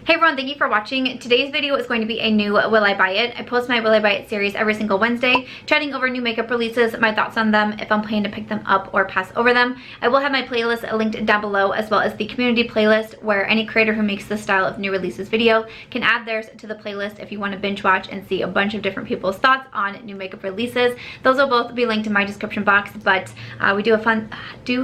Hey everyone, thank you for watching. Today's video is going to be a new Will I Buy It. I post my Will I Buy It series every single Wednesday, chatting over new makeup releases, my thoughts on them, if I'm planning to pick them up or pass over them. I will have my playlist linked down below, as well as the community playlist where any creator who makes this style of new releases video can add theirs to the playlist if you want to binge watch and see a bunch of different people's thoughts on new makeup releases. Those will both be linked in my description box, but we do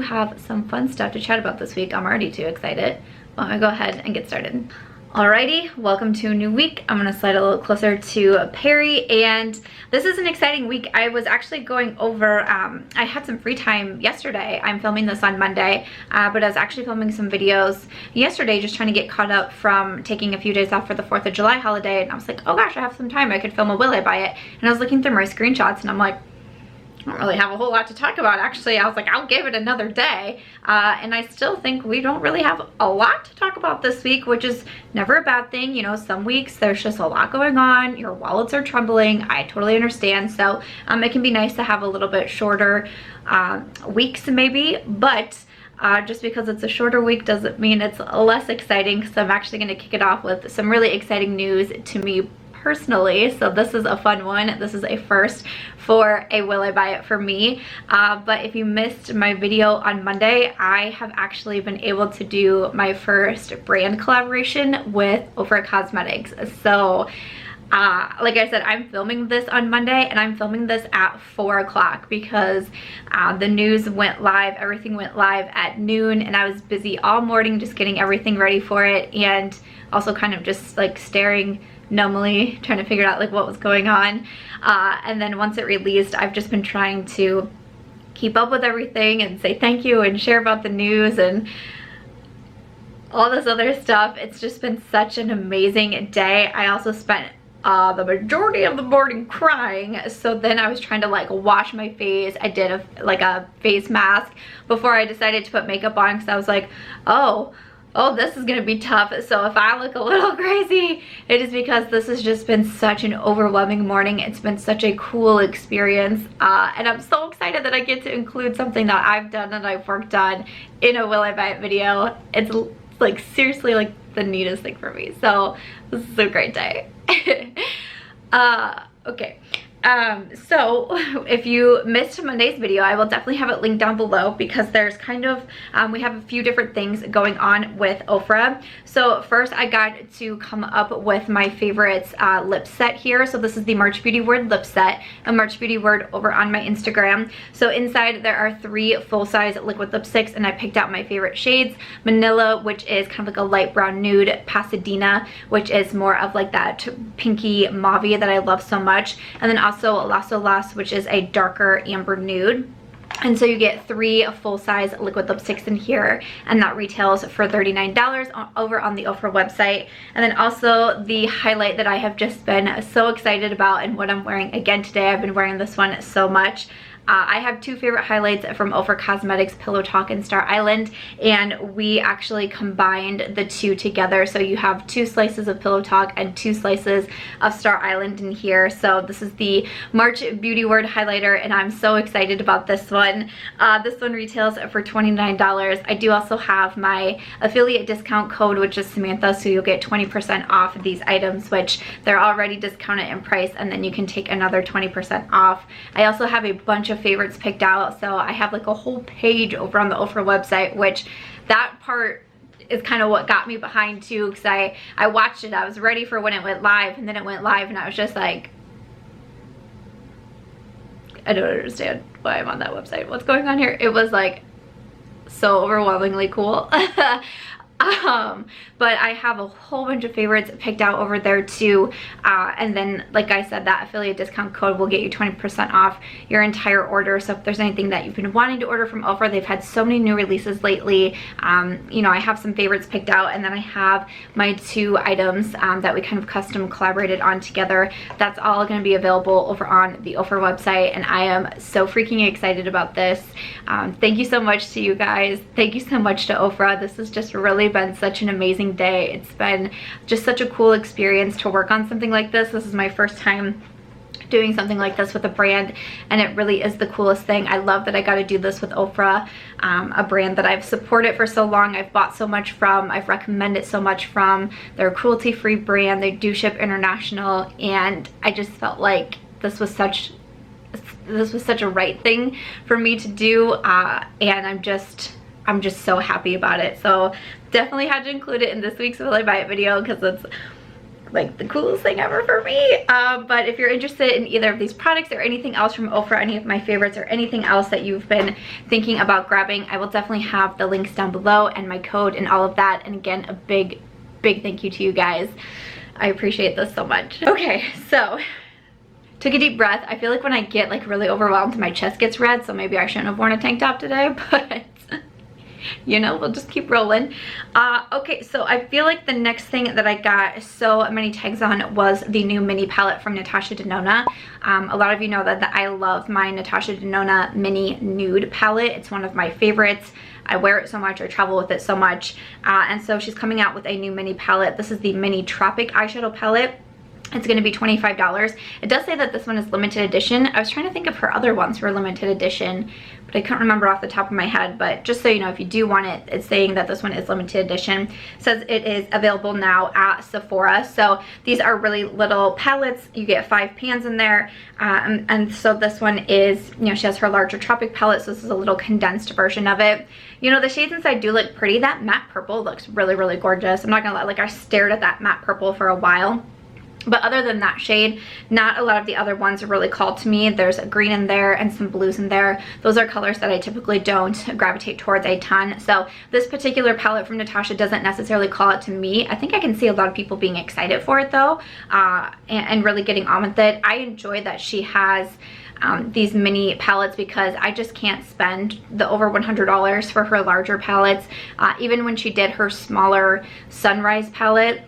have some fun stuff to chat about this week. I'm already too excited. Well, I'm gonna go ahead and get started. Alrighty, welcome to a new week. I'm gonna slide a little closer to Perry, and this is an exciting week. I was actually going over, I had some free time yesterday. I'm filming this on Monday, but I was actually filming some videos yesterday, just trying to get caught up from taking a few days off for the 4th of July holiday, and I was like, oh gosh, I have some time. I could film a Will I Buy It, and I was looking through my screenshots, and I'm like, I don't really have a whole lot to talk about. Actually, I was like, I'll give it another day. And I still think we don't really have a lot to talk about this week, which is never a bad thing. You know, some weeks there's just a lot going on. Your wallets are trembling. I totally understand. So it can be nice to have a little bit shorter weeks maybe, but just because it's a shorter week doesn't mean it's less exciting, because I'm actually going to kick it off with some really exciting news to me personally. So this is a fun one. This is a first for a Will I Buy It for me. But if you missed my video on Monday, I have actually been able to do my first brand collaboration with Ofra Cosmetics. So like I said, I'm filming this on Monday, and I'm filming this at 4 o'clock because the news went live, everything went live at noon, and I was busy all morning just getting everything ready for it, and also kind of just like staring numbly, trying to figure out like what was going on. And then once it released, I've just been trying to keep up with everything and say thank you and share about the news and all this other stuff. It's just been such an amazing day. I also spent the majority of the morning crying, so then I was trying to like wash my face. I did a face mask before I decided to put makeup on, because I was like, oh, this is gonna be tough. So if I look a little crazy, it is because this has just been such an overwhelming morning. It's been such a cool experience, and I'm so excited that I get to include something that I've done and I've worked on in a Will I Buy It video. It's like seriously like the neatest thing for me. So this is a great day. Okay. So if you missed Monday's video, I will definitely have it linked down below, because there's kind of, we have a few different things going on with Ofra. So first I got to come up with my favorites lip set here. So this is the March Beauty Word lip set, a March Beauty Word over on my Instagram. So inside there are 3 full-size liquid lipsticks, and I picked out my favorite shades. Manila, which is kind of like a light brown nude. Pasadena, which is more of like that pinky mauve that I love so much. And then also Lasso Lost, which is a darker amber nude. And so you get 3 full-size liquid lipsticks in here, and that retails for $39 over on the Ofra website. And then also the highlight that I have just been so excited about, and what I'm wearing again today. I've been wearing this one so much. I have 2 favorite highlights from Ofra Cosmetics, Pillow Talk and Star Island, and we actually combined the 2 together. So you have 2 slices of Pillow Talk and 2 slices of Star Island in here. So this is the March Beauty Word highlighter, and I'm so excited about this one. This one retails for $29. I do also have my affiliate discount code, which is Samantha, so you'll get 20% off of these items, which they're already discounted in price, and then you can take another 20% off. I also have a bunch of favorites picked out, so I have like a whole page over on the Ofra website, which that part is kind of what got me behind too, because I watched it. I was ready for when it went live, and then it went live, and I was just like, I don't understand why I'm on that website. What's going on here? It was like so overwhelmingly cool. But I have a whole bunch of favorites picked out over there too, and then like I said, that affiliate discount code will get you 20% off your entire order. So if there's anything that you've been wanting to order from Ofra, they've had so many new releases lately. You know, I have some favorites picked out, and then I have my 2 items that we kind of custom collaborated on together. That's all going to be available over on the Ofra website, and I am so freaking excited about this. Thank you so much to you guys. Thank you so much to Ofra. This has just really been such an amazing day. It's been just such a cool experience to work on something like this. This is my first time doing something like this with a brand, and it really is the coolest thing. I love that I got to do this with Ofra, a brand that I've supported for so long, I've bought so much from, I've recommended so much from. They're a cruelty-free brand, they do ship international, and I just felt like this was such a right thing for me to do, and I'm just so happy about it. So definitely had to include it in this week's Will I Buy It video because it's like the coolest thing ever for me. But if you're interested in either of these products or anything else from Ofra, any of my favorites or anything else that you've been thinking about grabbing, I will definitely have the links down below and my code and all of that. And again, a big thank you to you guys. I appreciate this so much. Okay, so took a deep breath. I feel like when I get like really overwhelmed, my chest gets red, so maybe I shouldn't have worn a tank top today, but you know, we'll just keep rolling. Okay, so I feel like the next thing that I got so many tags on was the new mini palette from Natasha To Nona. A lot of you know that I love my Natasha To Nona mini nude palette. It's one of my favorites. I wear it so much, I travel with it so much, and so she's coming out with a new mini palette. This is the mini Tropic eyeshadow palette. It's going to be $25. It does say that this one is limited edition. I was trying to think of her other ones for limited edition, but I couldn't remember off the top of my head. But just so you know, if you do want it, it's saying that this one is limited edition. It says it is available now at Sephora. So these are really little palettes. You get 5 pans in there. And so this one is, you know, she has her larger Tropic palette. So this is a little condensed version of it. You know, the shades inside do look pretty. That matte purple looks really gorgeous. I'm not going to lie, like I stared at that matte purple for a while. But other than that shade, not a lot of the other ones are really called to me. There's a green in there and some blues in there. Those are colors that I typically don't gravitate towards a ton. So this particular palette from Natasha doesn't necessarily call it to me. I think I can see a lot of people being excited for it though, and really getting on with it. I enjoy that she has these mini palettes because I just can't spend the over $100 for her larger palettes. Even when she did her smaller Sunrise palette,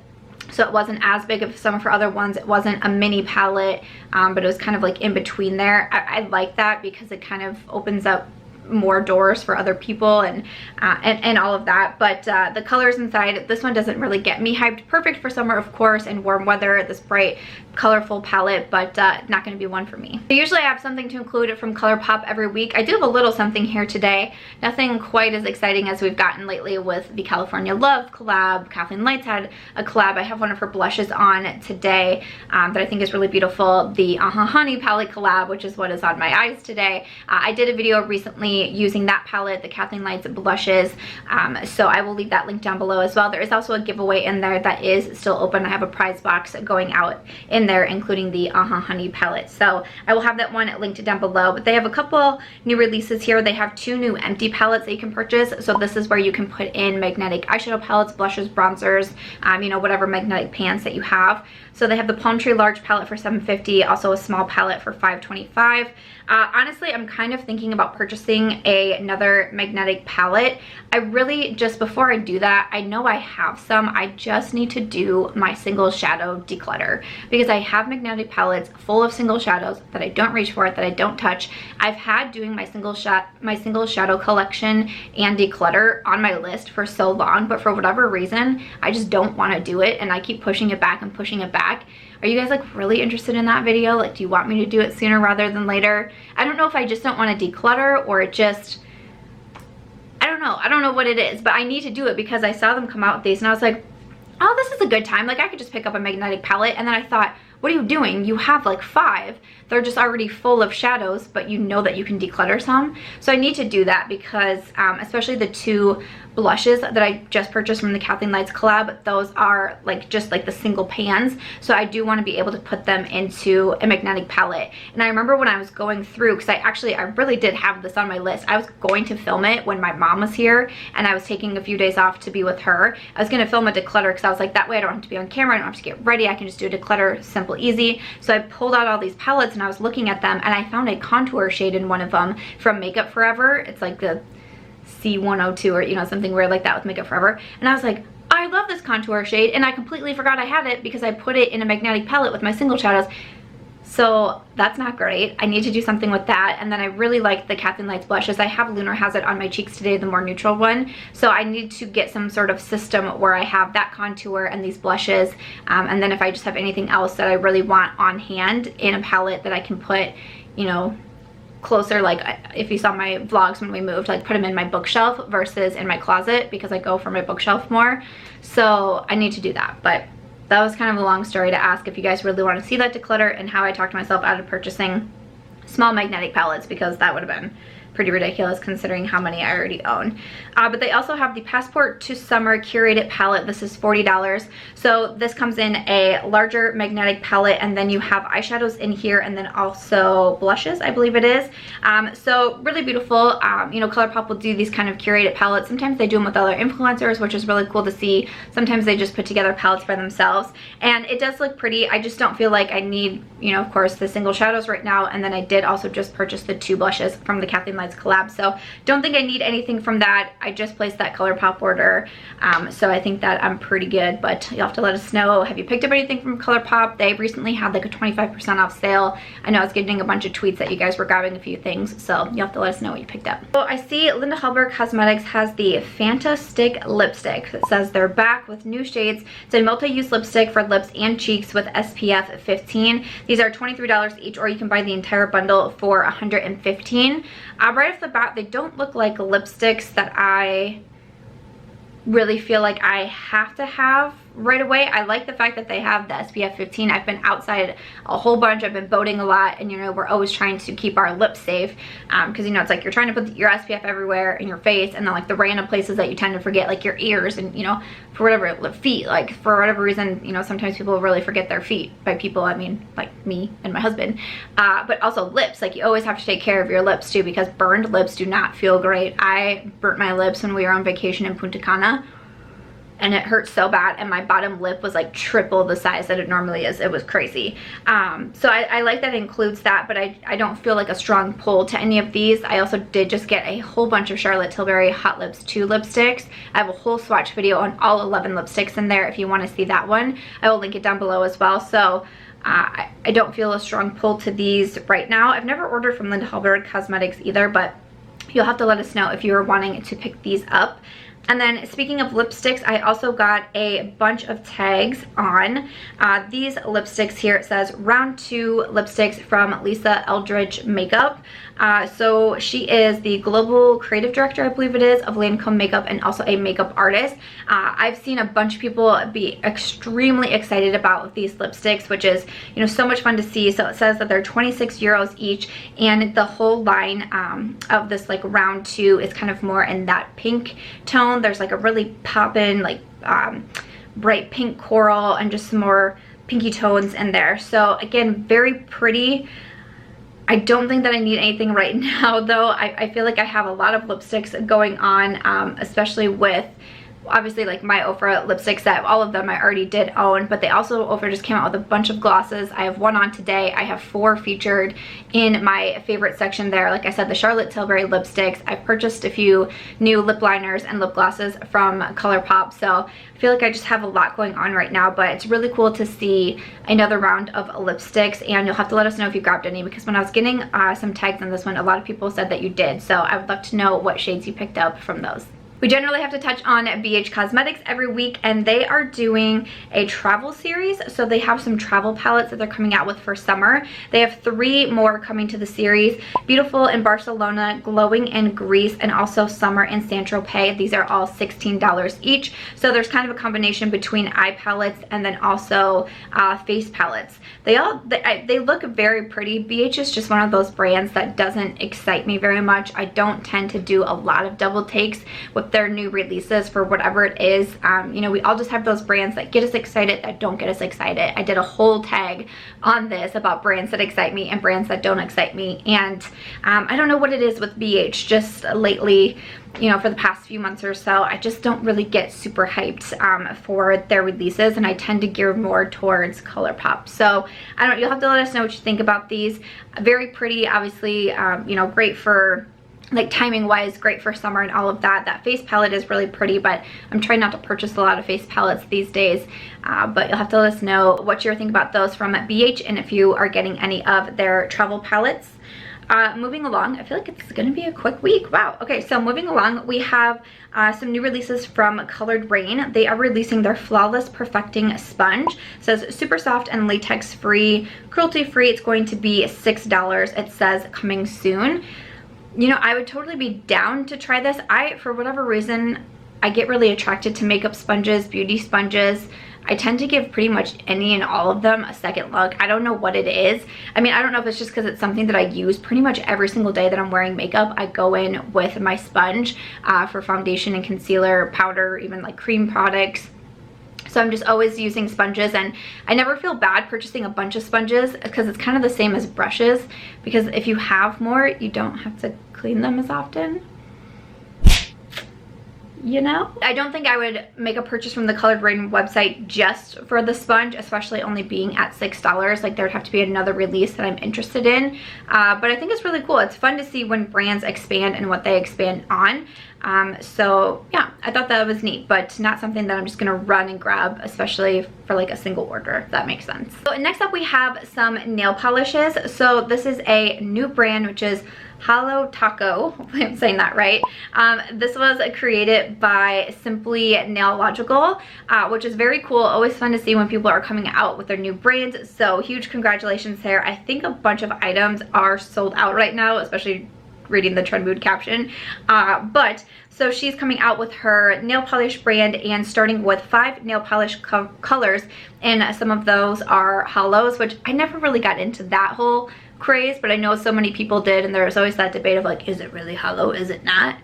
so it wasn't as big as some of her other ones. It wasn't a mini palette, but it was kind of like in between there. I like that because it kind of opens up more doors for other people and all of that. But the colors inside, this one doesn't really get me hyped. Perfect for summer, of course, and warm weather, this bright colorful palette, but not going to be one for me. So usually I have something to include from Colourpop every week. I do have a little something here today. Nothing quite as exciting as we've gotten lately with the California Love collab. Kathleen Light's had a collab. I have one of her blushes on today that I think is really beautiful. The Honey palette collab, which is what is on my eyes today. I did a video recently using that palette, the Kathleen Light's blushes, so I will leave that link down below as well. There is also a giveaway in there that is still open. I have a prize box going out in there, including the Honey palette, so I will have that one linked down below. But they have a couple new releases here. They have 2 new empty palettes that you can purchase. So this is where you can put in magnetic eyeshadow palettes, blushes, bronzers, you know, whatever magnetic pans that you have. So they have the Palm Tree large palette for $7.50, also a small palette for $5.25. Honestly, I'm kind of thinking about purchasing another magnetic palette. I really, just before I do that, I know I have some. I just need to do my single shadow declutter because I have magnetic palettes full of single shadows that I don't reach for, that I don't touch. I've had doing my single shadow collection and declutter on my list for so long, but for whatever reason, I just don't want to do it, and I keep pushing it back and pushing it back. Are you guys like really interested in that video? Like, do you want me to do it sooner rather than later? I don't know if I just don't want to declutter or it just, I don't know what it is, but I need to do it because I saw them come out with these and I was like, oh, this is a good time. Like, I could just pick up a magnetic palette. And then I thought, what are you doing? You have like 5. They're just already full of shadows, but you know that you can declutter some. So I need to do that because especially the 2 blushes that I just purchased from the Kathleen Light's collab, those are like just like the single pans. So I do want to be able to put them into a magnetic palette. And I remember when I was going through, because I really did have this on my list. I was going to film it when my mom was here and I was taking a few days off to be with her. I was going to film a declutter because I was like, that way I don't have to be on camera, I don't have to get ready, I can just do a declutter, simple, easy. So I pulled out all these palettes and I was looking at them and I found a contour shade in one of them from Makeup Forever. It's like the C102 or, you know, something weird like that with Makeup Forever. And I was like, I love this contour shade, and I completely forgot I had it because I put it in a magnetic palette with my single shadows. so that's not great. I need to do something with that. And then I really like the Kathleen Lights blushes. I have Lunar has it on my cheeks today, the more neutral one, so I need to get some sort of system where I have that contour and these blushes, and then if I just have anything else that I really want on hand in a palette that I can put, you know, closer, like if you saw my vlogs when we moved, like put them in my bookshelf versus in my closet, because I go for my bookshelf more. So I need to do that. But that was kind of a long story to ask if you guys really want to see that declutter and how I talked myself out of purchasing small magnetic palettes, because that would have been pretty ridiculous considering how many I already own. But they also have the Passport to Summer curated palette. This is $40. So this comes in a larger magnetic palette, and then you have eyeshadows in here, and then also blushes, I believe it is. So really beautiful. You know, Colourpop will do these kind of curated palettes. Sometimes they do them with other influencers, which is really cool to see. Sometimes they just put together palettes by themselves, and it does look pretty. I just don't feel like I need, you know, of course, the single shadows right now, and then I did also just purchase the 2 blushes from the Kathleen Lights collab, so don't think I need anything from that. I just placed that Colourpop order, so I think that I'm pretty good, but you'll have to let us know. Have you picked up anything from Colourpop? They recently had like a 25% off sale. I know I was getting a bunch of tweets that you guys were grabbing a few things, so you'll have to let us know what you picked up. So I see Linda Hallberg Cosmetics has the Fantasticks lipstick. It says they're back with new shades. It's a multi-use lipstick for lips and cheeks with SPF 15. These are $23 each, or you can buy the entire bundle for $115. Right off the bat, they don't look like lipsticks that I really feel like I have to have right away. I like the fact that they have the SPF 15. I've been outside a whole bunch. I've been boating a lot, and you know, we're always trying to keep our lips safe, because you know, it's like you're trying to put your SPF everywhere in your face, and then like the random places that you tend to forget, like your ears, and you know, for whatever, feet, like for whatever reason, you know, sometimes people really forget their feet. By people, I mean like me and my husband. But also lips, like you always have to take care of your lips too, because burned lips do not feel great. I burnt my lips when we were on vacation in Punta Cana, and it hurt so bad, and my bottom lip was like triple the size that it normally is. It was crazy. So I like that it includes that, but I don't feel like a strong pull to any of these. I also did just get a whole bunch of Charlotte Tilbury Hot Lips 2 lipsticks. I have a whole swatch video on all 11 lipsticks in there if you want to see that one. I will link it down below as well. So I don't feel a strong pull to these right now. I've never ordered from Linda Hallberg Cosmetics either, but you'll have to let us know if you are wanting to pick these up. And then speaking of lipsticks, I also got a bunch of tags on these lipsticks here. It says round 2 lipsticks from Lisa Eldridge Makeup. So she is the global creative director, I believe it is, of Lancome Makeup, and also a makeup artist. I've seen a bunch of people be extremely excited about these lipsticks, which is, you know, so much fun to see. So it says that they're 26 euros each, and the whole line of this like round 2 is kind of more in that pink tone. There's like a really poppin', like bright pink coral, and just some more pinky tones in there. So again, very pretty. I don't think that I need anything right now though. I feel like I have a lot of lipsticks going on, especially with obviously like my Ofra lipsticks, that all of them I already did own, but they also, Ofra just came out with a bunch of glosses. I have one on today. I have 4 featured in my favorite section there. Like I said, the Charlotte Tilbury lipsticks. I've purchased a few new lip liners and lip glosses from Colourpop, so I feel like I just have a lot going on right now, but it's really cool to see another round of lipsticks, and you'll have to let us know if you grabbed any, because when I was getting some tags on this one, a lot of people said that you did, so I would love to know what shades you picked up from those. We generally have to touch on BH Cosmetics every week, and they are doing a travel series. So they have some travel palettes that they're coming out with for summer. They have 3 more coming to the series: Beautiful in Barcelona, Glowing in Greece, and also Summer in Saint-Tropez. These are all $16 each. So there's kind of a combination between eye palettes and then also face palettes. They look very pretty. BH is just one of those brands that doesn't excite me very much. I don't tend to do a lot of double takes with their new releases for whatever it is. You know, we all just have those brands that get us excited, that don't get us excited. I did a whole tag on this about brands that excite me and brands that don't excite me, and I don't know what it is with BH. Just lately, you know, for the past few months or so, I just don't really get super hyped for their releases, and I tend to gear more towards Colourpop. So I don't know, you'll have to let us know what you think about these. Very pretty, obviously, you know, great for like timing wise great for summer and all of that. That face palette is really pretty, but I'm trying not to purchase a lot of face palettes these days. But you'll have to let us know what you're thinking about those from BH and if you are getting any of their travel palettes. Moving along, I feel like it's gonna be a quick week. Wow. Okay, so moving along, we have some new releases from Colored Raine. They are releasing their Flawless Perfecting Sponge. It says super soft and latex free, cruelty free. It's going to be $6. It says coming soon. You know, I would totally be down to try this. For whatever reason, I get really attracted to makeup sponges, beauty sponges. I tend to give pretty much any and all of them a second look. I don't know what it is. I mean, I don't know if it's just because it's something that I use pretty much every single day that I'm wearing makeup. I go in with my sponge for foundation and concealer, powder, even like cream products. So I'm just always using sponges, and I never feel bad purchasing a bunch of sponges because it's kind of the same as brushes, because if you have more, you don't have to clean them as often. You know? I don't think I would make a purchase from the Colored Raine website just for the sponge, especially only being at $6. Like, there would have to be another release that I'm interested in. But I think it's really cool. It's fun to see when brands expand and what they expand on. So yeah, I thought that was neat, but not something that I'm just gonna run and grab, especially for like a single order, if that makes sense. So next up we have some nail polishes. So this is a new brand, which is Holo Taco. Hopefully I'm saying that right. This was created by Simply Nailogical, which is very cool. Always fun to see when people are coming out with their new brands. So huge congratulations there. I think a bunch of items are sold out right now, especially reading the trend mood caption. But so she's coming out with her nail polish brand and starting with 5 nail polish colors, and some of those are hollows, which I never really got into that whole craze, but I know so many people did, and there's always that debate of like, is it really hollow, is it not?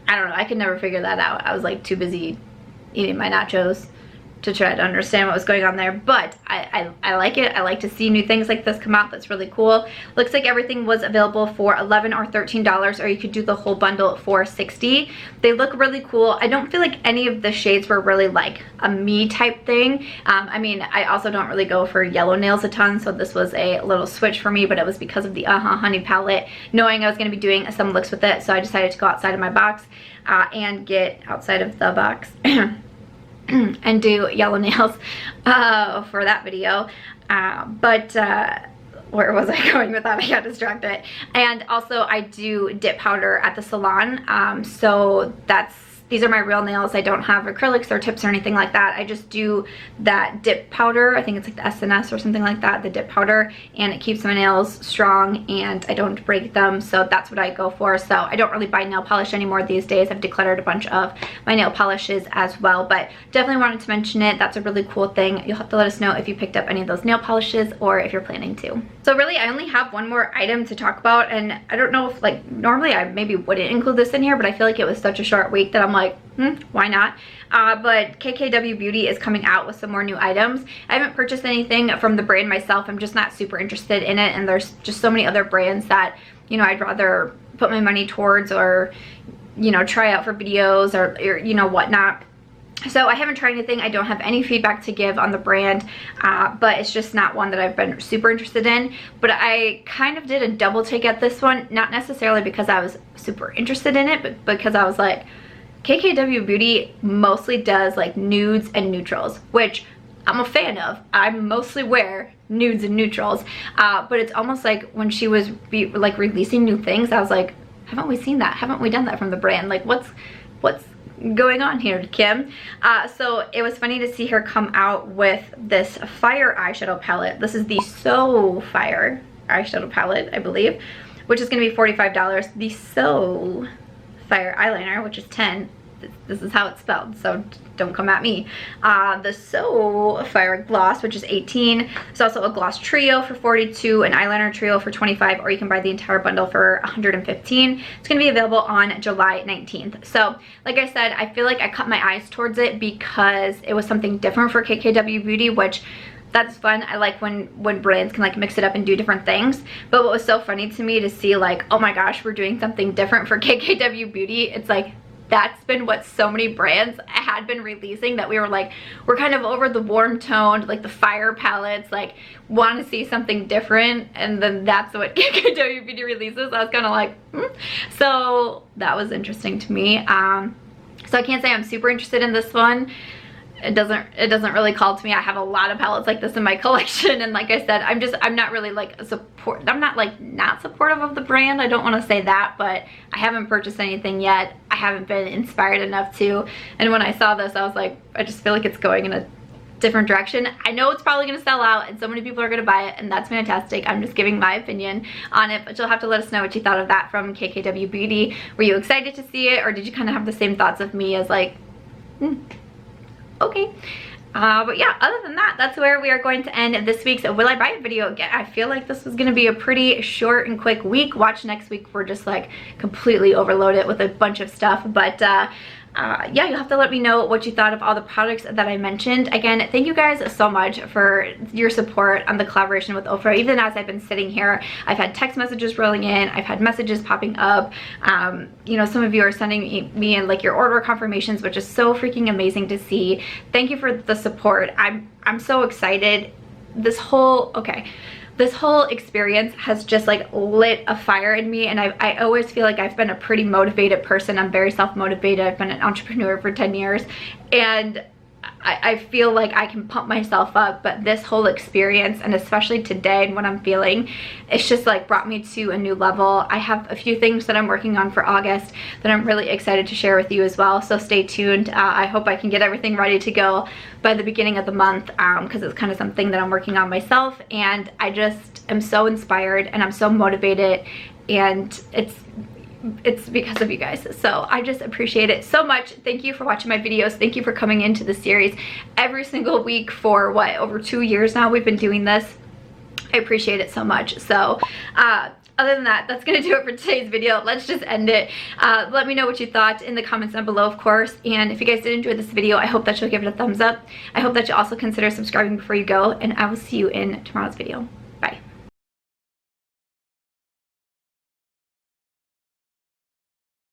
I don't know, I could never figure that out. I was like too busy eating my nachos to try to understand what was going on there, but I like it. I like to see new things like this come out. That's really cool. Looks like everything was available for $11 or $13, or you could do the whole bundle for $60. They look really cool. I don't feel like any of the shades were really like a me type thing. I mean, I also don't really go for yellow nails a ton, so this was a little switch for me, but it was because of the Honey palette, knowing I was going to be doing some looks with it, so I decided to go outside of my box and get outside of the box and do yellow nails for that video. Where was I going with that? I got distracted. And also I do dip powder at the salon, so these are my real nails. I don't have acrylics or tips or anything like that. I just do that dip powder. I think it's like the SNS or something like that, the dip powder, and it keeps my nails strong and I don't break them, so that's what I go for. So I don't really buy nail polish anymore these days. I've decluttered a bunch of my nail polishes as well, but definitely wanted to mention it. That's a really cool thing. You'll have to let us know if you picked up any of those nail polishes or if you're planning to. So really, I only have one more item to talk about, and I don't know if, like, normally I maybe wouldn't include this in here, but I feel like it was such a short week that I'm like, why not? But KKW Beauty is coming out with some more new items. I haven't purchased anything from the brand myself. I'm just not super interested in it, and there's just so many other brands that, you know, I'd rather put my money towards or, you know, try out for videos or you know, whatnot. So I haven't tried anything. I don't have any feedback to give on the brand, but it's just not one that I've been super interested in. But I kind of did a double take at this one, not necessarily because I was super interested in it, but because I was like, KKW Beauty mostly does like nudes and neutrals, which I'm a fan of. I mostly wear nudes and neutrals, but it's almost like when she was releasing new things, I was like, haven't we seen that? Haven't we done that from the brand? Like, what's going on here, Kim? So it was funny to see her come out with this fire eyeshadow palette. This is the So Fire eyeshadow palette, I believe, which is going to be $45. The So Fire eyeliner, which is $10. This is how it's spelled, so don't come at me. The So Fire gloss, which is $18. There's also a gloss trio for $42, an eyeliner trio for $25, or you can buy the entire bundle for $115. It's going to be available on July 19th. So like I said, I feel like I cut my eyes towards it because it was something different for KKW Beauty, which that's fun. I like when brands can like mix it up and do different things. But what was so funny to me to see, like, oh my gosh, we're doing something different for KKW Beauty. It's like, that's been what so many brands had been releasing, that we were like, we're kind of over the warm toned, like the fire palettes, like want to see something different, and then that's what KKW Beauty releases. I was kind of like, So that was interesting to me. So I can't say I'm super interested in this one. It doesn't really call to me. I have a lot of palettes like this in my collection, and like I said, I'm not really like I'm not like not supportive of the brand. I don't want to say that, but I haven't purchased anything yet. I haven't been inspired enough to, and when I saw this, I was like, I just feel like it's going in a different direction. I know it's probably going to sell out and so many people are going to buy it, and that's fantastic. I'm just giving my opinion on it, but you'll have to let us know what you thought of that from KKW Beauty. Were you excited to see it, or did you kind of have the same thoughts of me as like, okay. But yeah, other than that, that's where we are going to end this week's Will I Buy It video. Again, I feel like this was going to be a pretty short and quick week. Watch next week. We're just like completely overloaded with a bunch of stuff, but yeah, you'll have to let me know what you thought of all the products that I mentioned. Again, thank you guys so much for your support on the collaboration with Ofra. Even as I've been sitting here, I've had text messages rolling in, I've had messages popping up. You know, some of you are sending me in like your order confirmations, which is so freaking amazing to see. Thank you for the support. I'm so excited. This whole experience has just like lit a fire in me, and I always feel like I've been a pretty motivated person. I'm very self-motivated. I've been an entrepreneur for 10 years, and I feel like I can pump myself up, but this whole experience, and especially today and what I'm feeling, it's just like brought me to a new level. I have a few things that I'm working on for August that I'm really excited to share with you as well, so stay tuned. I hope I can get everything ready to go by the beginning of the month, because it's kind of something that I'm working on myself, and I just am so inspired and I'm so motivated, and it's because of you guys. So I just appreciate it so much. Thank you for watching my videos. Thank you for coming into the series every single week for what, over 2 years now we've been doing this. I appreciate it so much. So other than that, that's gonna do it for today's video. Let's just end it. Let me know what you thought in the comments down below, of course, and if you guys did enjoy this video, I hope that you'll give it a thumbs up. I hope that you also consider subscribing before you go, and I will see you in tomorrow's video.